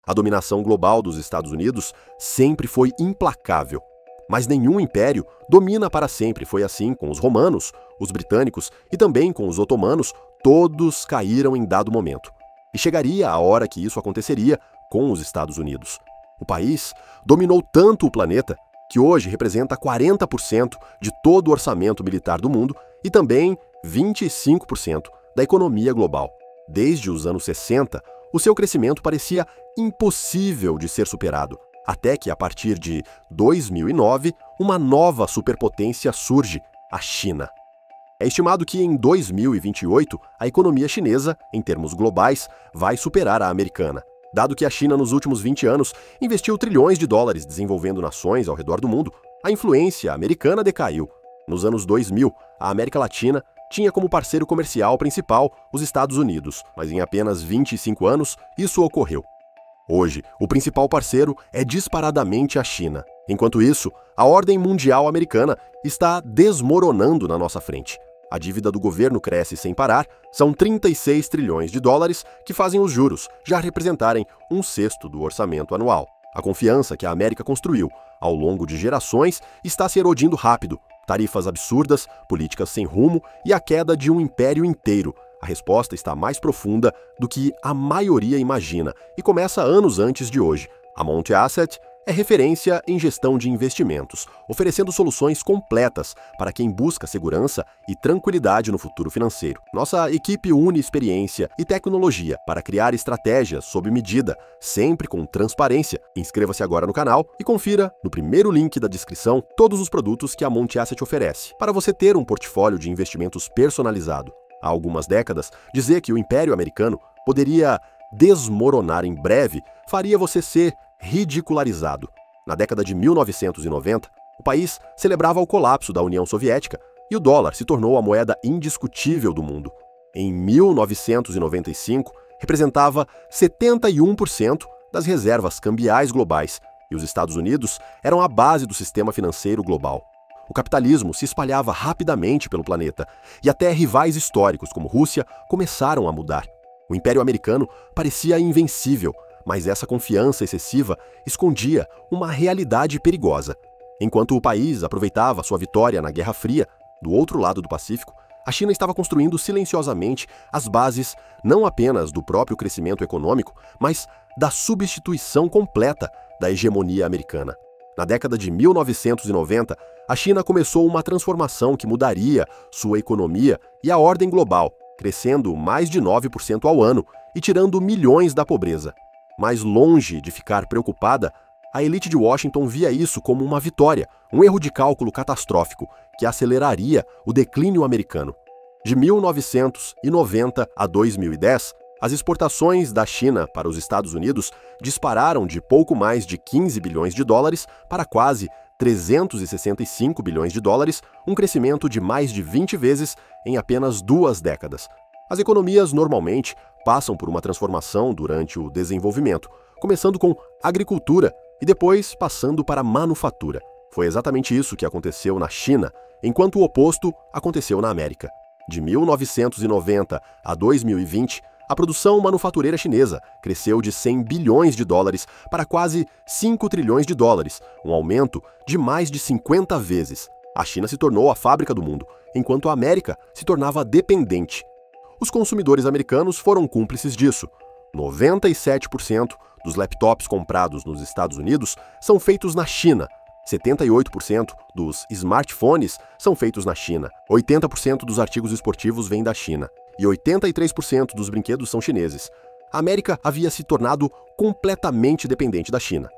A dominação global dos Estados Unidos sempre foi implacável. Mas nenhum império domina para sempre. Foi assim com os romanos, os britânicos e também com os otomanos. Todos caíram em dado momento. E chegaria a hora que isso aconteceria com os Estados Unidos. O país dominou tanto o planeta que hoje representa 40% de todo o orçamento militar do mundo e também 25% da economia global. Desde os anos 60, o seu crescimento parecia impossível de ser superado, até que, a partir de 2009, uma nova superpotência surge, a China. É estimado que em 2028, a economia chinesa, em termos globais, vai superar a americana. Dado que a China, nos últimos 20 anos, investiu trilhões de dólares desenvolvendo nações ao redor do mundo, a influência americana decaiu. Nos anos 2000, a América Latina tinha como parceiro comercial principal os Estados Unidos, mas em apenas 25 anos, isso ocorreu. Hoje, o principal parceiro é disparadamente a China. Enquanto isso, a ordem mundial americana está desmoronando na nossa frente. A dívida do governo cresce sem parar, são 36 trilhões de dólares que fazem os juros já representarem 1/6 do orçamento anual. A confiança que a América construiu ao longo de gerações está se erodindo rápido. Tarifas absurdas, políticas sem rumo e a queda de um império inteiro. A resposta está mais profunda do que a maioria imagina e começa anos antes de hoje. A Monte Asset é referência em gestão de investimentos, oferecendo soluções completas para quem busca segurança e tranquilidade no futuro financeiro. Nossa equipe une experiência e tecnologia para criar estratégias sob medida, sempre com transparência. Inscreva-se agora no canal e confira, no primeiro link da descrição, todos os produtos que a Monte Asset oferece, para você ter um portfólio de investimentos personalizado. Há algumas décadas, dizer que o Império Americano poderia desmoronar em breve faria você ser ridicularizado. Na década de 1990, o país celebrava o colapso da União Soviética e o dólar se tornou a moeda indiscutível do mundo. Em 1995, representava 71% das reservas cambiais globais e os Estados Unidos eram a base do sistema financeiro global. O capitalismo se espalhava rapidamente pelo planeta e até rivais históricos como Rússia começaram a mudar. O Império Americano parecia invencível, mas essa confiança excessiva escondia uma realidade perigosa. Enquanto o país aproveitava sua vitória na Guerra Fria, do outro lado do Pacífico, a China estava construindo silenciosamente as bases não apenas do próprio crescimento econômico, mas da substituição completa da hegemonia americana. Na década de 1990, a China começou uma transformação que mudaria sua economia e a ordem global, crescendo mais de 9% ao ano e tirando milhões da pobreza. Mas longe de ficar preocupada, a elite de Washington via isso como uma vitória, um erro de cálculo catastrófico que aceleraria o declínio americano. De 1990 a 2010, as exportações da China para os Estados Unidos dispararam de pouco mais de 15 bilhões de dólares para quase 365 bilhões de dólares, um crescimento de mais de 20 vezes em apenas 2 décadas. As economias normalmente passam por uma transformação durante o desenvolvimento, começando com agricultura e depois passando para manufatura. Foi exatamente isso que aconteceu na China, enquanto o oposto aconteceu na América. De 1990 a 2020, a produção manufatureira chinesa cresceu de 100 bilhões de dólares para quase 5 trilhões de dólares, um aumento de mais de 50 vezes. A China se tornou a fábrica do mundo, enquanto a América se tornava dependente. Os consumidores americanos foram cúmplices disso. 97% dos laptops comprados nos Estados Unidos são feitos na China. 78% dos smartphones são feitos na China. 80% dos artigos esportivos vêm da China. E 83% dos brinquedos são chineses. A América havia se tornado completamente dependente da China.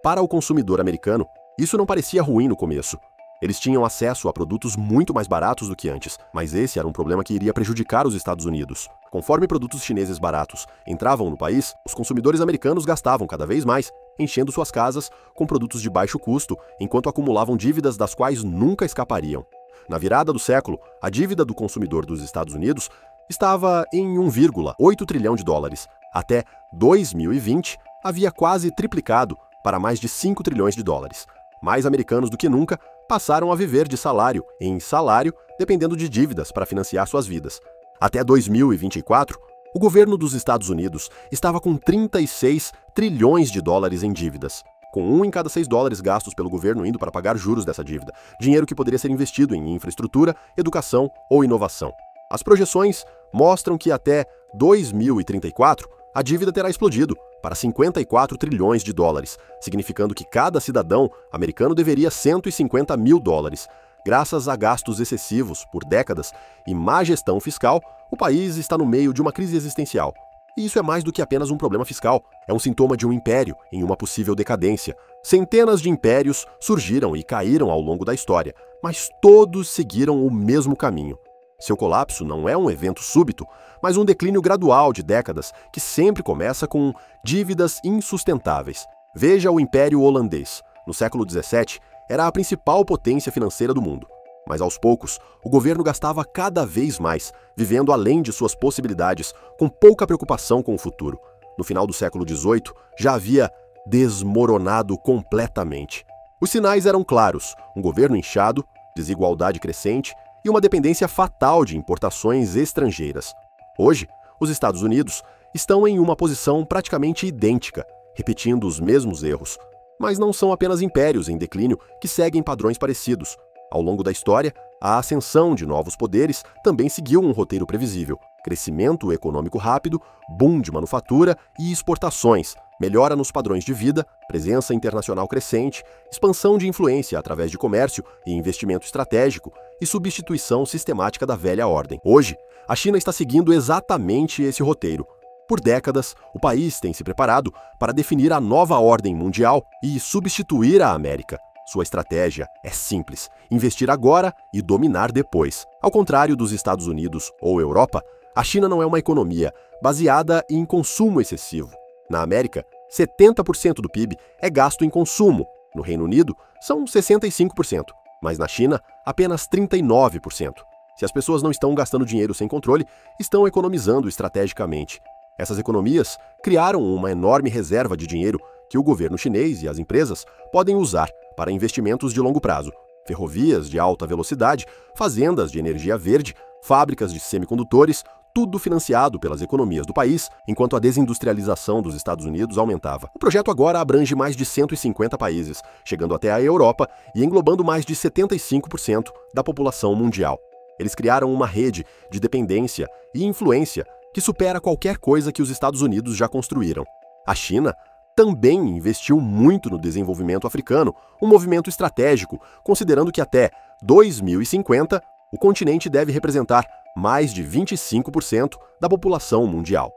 Para o consumidor americano, isso não parecia ruim no começo. Eles tinham acesso a produtos muito mais baratos do que antes, mas esse era um problema que iria prejudicar os Estados Unidos. Conforme produtos chineses baratos entravam no país, os consumidores americanos gastavam cada vez mais, enchendo suas casas com produtos de baixo custo, enquanto acumulavam dívidas das quais nunca escapariam. Na virada do século, a dívida do consumidor dos Estados Unidos estava em 1,8 trilhão de dólares. Até 2020, havia quase triplicado para mais de 5 trilhões de dólares. Mais americanos do que nunca passaram a viver de salário em salário, dependendo de dívidas para financiar suas vidas. Até 2024, O governo dos Estados Unidos estava com 36 trilhões de dólares em dívidas, com um em cada 6 dólares gastos pelo governo indo para pagar juros dessa dívida, dinheiro que poderia ser investido em infraestrutura, educação ou inovação. As projeções mostram que até 2034 a dívida terá explodido para 54 trilhões de dólares, significando que cada cidadão americano deveria 150 mil dólares. Graças a gastos excessivos por décadas e má gestão fiscal, o país está no meio de uma crise existencial. E isso é mais do que apenas um problema fiscal, é um sintoma de um império em uma possível decadência. Centenas de impérios surgiram e caíram ao longo da história, mas todos seguiram o mesmo caminho. Seu colapso não é um evento súbito, mas um declínio gradual de décadas que sempre começa com dívidas insustentáveis. Veja o Império Holandês. No século XVII, era a principal potência financeira do mundo. Mas aos poucos, o governo gastava cada vez mais, vivendo além de suas possibilidades, com pouca preocupação com o futuro. No final do século XVIII, já havia desmoronado completamente. Os sinais eram claros: um governo inchado, desigualdade crescente e uma dependência fatal de importações estrangeiras. Hoje, os Estados Unidos estão em uma posição praticamente idêntica, repetindo os mesmos erros. Mas não são apenas impérios em declínio que seguem padrões parecidos. Ao longo da história, a ascensão de novos poderes também seguiu um roteiro previsível: crescimento econômico rápido, boom de manufatura e exportações, melhora nos padrões de vida, presença internacional crescente, expansão de influência através de comércio e investimento estratégico e substituição sistemática da velha ordem. Hoje, a China está seguindo exatamente esse roteiro. Por décadas, o país tem se preparado para definir a nova ordem mundial e substituir a América. Sua estratégia é simples: investir agora e dominar depois. Ao contrário dos Estados Unidos ou Europa, a China não é uma economia baseada em consumo excessivo. Na América, 70% do PIB é gasto em consumo. No Reino Unido, são 65%, mas na China, apenas 39%. Se as pessoas não estão gastando dinheiro sem controle, estão economizando estrategicamente. Essas economias criaram uma enorme reserva de dinheiro que o governo chinês e as empresas podem usar para investimentos de longo prazo: ferrovias de alta velocidade, fazendas de energia verde, fábricas de semicondutores, tudo financiado pelas economias do país, enquanto a desindustrialização dos Estados Unidos aumentava. O projeto agora abrange mais de 150 países, chegando até a Europa e englobando mais de 75% da população mundial. Eles criaram uma rede de dependência e influência que supera qualquer coisa que os Estados Unidos já construíram. A China também investiu muito no desenvolvimento africano, um movimento estratégico, considerando que até 2050 o continente deve representar mais de 25% da população mundial.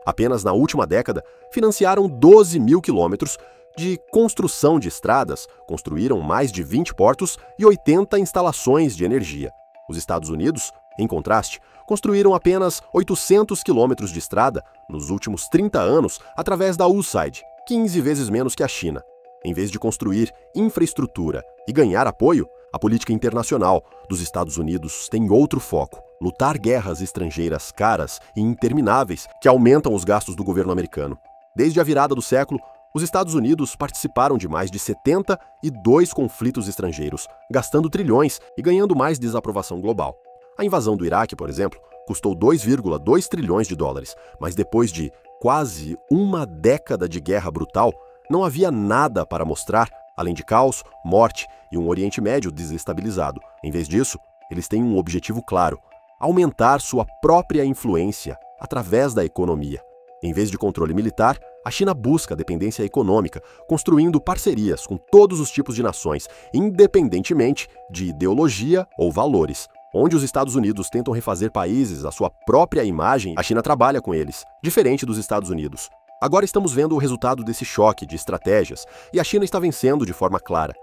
Apenas na última década, financiaram 12 mil quilômetros de construção de estradas, construíram mais de 20 portos e 80 instalações de energia. Os Estados Unidos, em contraste, construíram apenas 800 quilômetros de estrada nos últimos 30 anos através da USAID, 15 vezes menos que a China. Em vez de construir infraestrutura e ganhar apoio, a política internacional dos Estados Unidos tem outro foco: lutar guerras estrangeiras caras e intermináveis que aumentam os gastos do governo americano. Desde a virada do século, os Estados Unidos participaram de mais de 72 conflitos estrangeiros, gastando trilhões e ganhando mais desaprovação global. A invasão do Iraque, por exemplo, custou 2,2 trilhões de dólares, mas depois de quase uma década de guerra brutal, não havia nada para mostrar, além de caos, morte e um Oriente Médio desestabilizado. Em vez disso, eles têm um objetivo claro: aumentar sua própria influência através da economia. Em vez de controle militar, a China busca dependência econômica, construindo parcerias com todos os tipos de nações, independentemente de ideologia ou valores. Onde os Estados Unidos tentam refazer países à sua própria imagem, a China trabalha com eles, diferente dos Estados Unidos. Agora estamos vendo o resultado desse choque de estratégias e a China está vencendo de forma clara.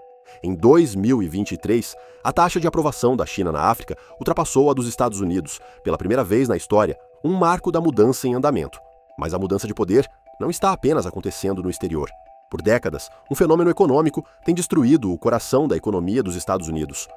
Em 2023, a taxa de aprovação da China na África ultrapassou a dos Estados Unidos, pela primeira vez na história, um marco da mudança em andamento. Mas a mudança de poder não está apenas acontecendo no exterior. Por décadas, um fenômeno econômico tem destruído o coração da economia dos Estados Unidos: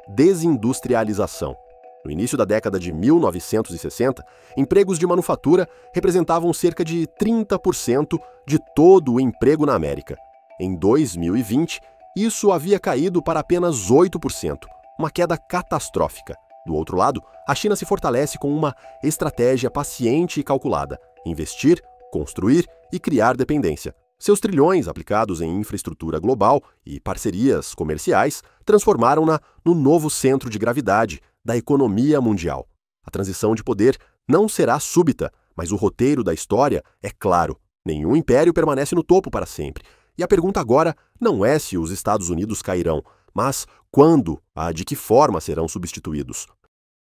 desindustrialização. No início da década de 1960, empregos de manufatura representavam cerca de 30% de todo o emprego na América. Em 2020, isso havia caído para apenas 8%, uma queda catastrófica. Do outro lado, a China se fortalece com uma estratégia paciente e calculada: investir, construir e criar dependência. Seus trilhões aplicados em infraestrutura global e parcerias comerciais transformaram-na no novo centro de gravidade da economia mundial. A transição de poder não será súbita, mas o roteiro da história é claro. Nenhum império permanece no topo para sempre. E a pergunta agora não é se os Estados Unidos cairão, mas quando, de que forma serão substituídos.